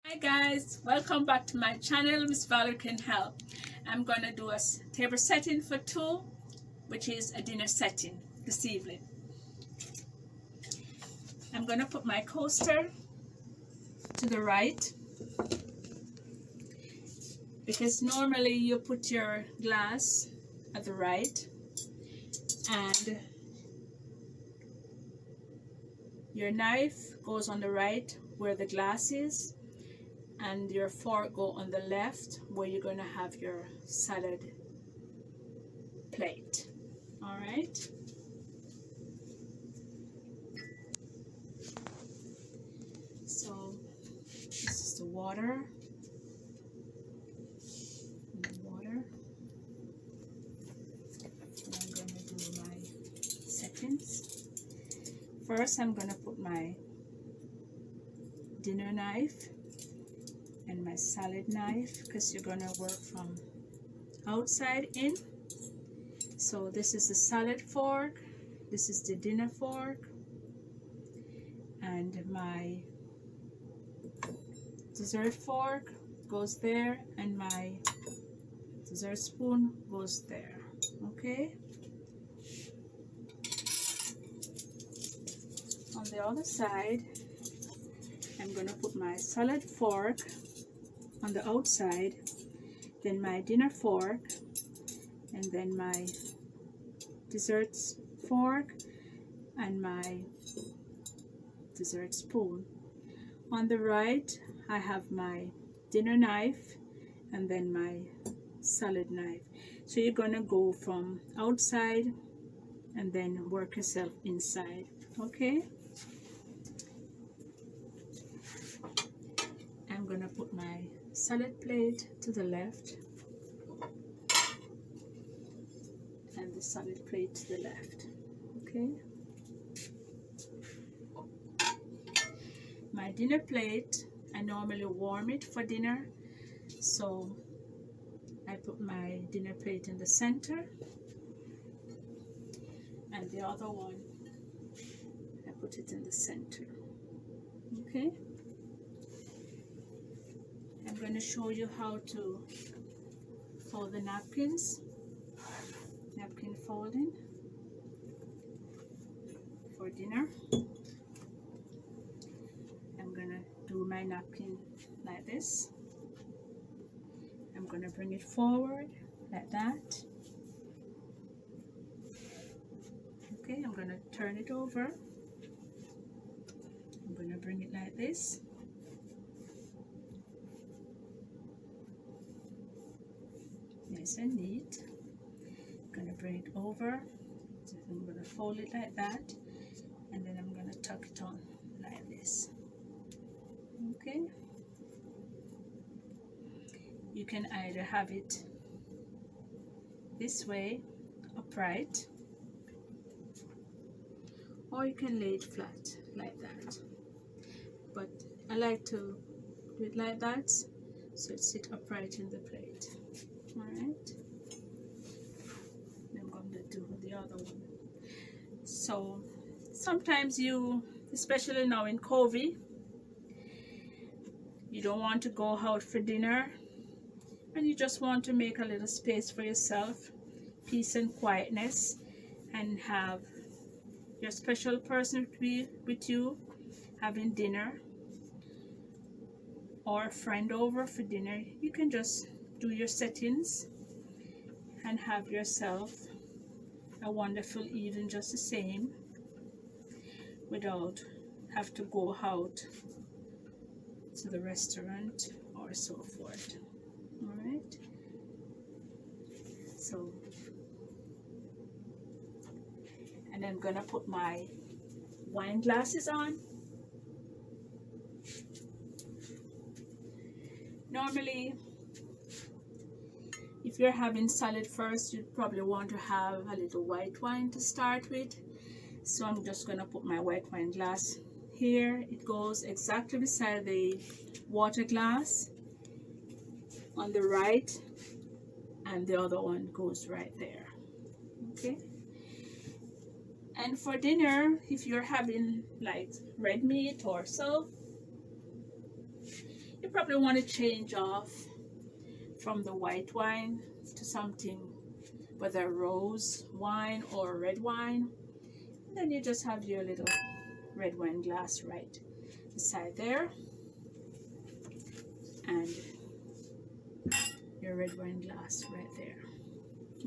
Hi guys, welcome back to my channel. Miss Valrie Can Help. I'm gonna do a table setting for two, which is a dinner setting this evening. I'm gonna put my coaster to the right, because normally you put your glass at the right and your knife goes on the right where the glass is, and your fork go on the left where you're going to have your salad plate. All right, so this is the water and I'm going to do my settings. First I'm going to put my dinner knife and my salad knife, because you're going to work from outside in. So this is the salad fork, this is the dinner fork, and my dessert fork goes there, and my dessert spoon goes there. Okay, on the other side I'm going to put my salad fork on the outside, then my dinner fork, and then my dessert fork and my dessert spoon. On the right I have my dinner knife and then my salad knife. So you're gonna go from outside and then work yourself inside. Okay, I'm gonna put my salad plate to the left and the salad plate to the left. Okay, my dinner plate, I normally warm it for dinner, so I put my dinner plate in the center, and the other one I put it in the center. Okay, I'm going to show you how to fold the napkins, napkin folding for dinner. I'm going to do my napkin like this. I'm going to bring it forward like that. Okay, I'm going to turn it over. I'm going to bring it like this. Nice and neat. I'm going to bring it over. So I'm going to fold it like that, and then I'm going to tuck it on like this. Okay, you can either have it this way, upright, or you can lay it flat like that, but I like to do it like that so it sits upright in the plate. All right, I'm going to do the other one. So sometimes you, especially now in COVID, you don't want to go out for dinner and you just want to make a little space for yourself, peace and quietness, and have your special person to be with you having dinner, or a friend over for dinner. You can just do your settings and have yourself a wonderful evening just the same, without have to go out to the restaurant or so forth. All right, so, and I'm gonna put my wine glasses on. Normally, if you're having salad first, you'd probably want to have a little white wine to start with. So I'm just gonna put my white wine glass here. It goes exactly beside the water glass on the right, and the other one goes right there. Okay, and for dinner, if you're having like red meat or so, You probably want to change off from the white wine to something, whether rose wine or red wine. And then you just have your little red wine glass right beside there, and your red wine glass right there.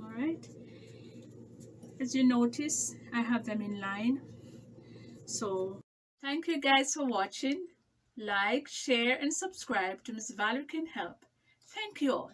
All right. As you notice, I have them in line. So thank you guys for watching. Like, share, and subscribe to Miss Valrie Can Help. Thank you all.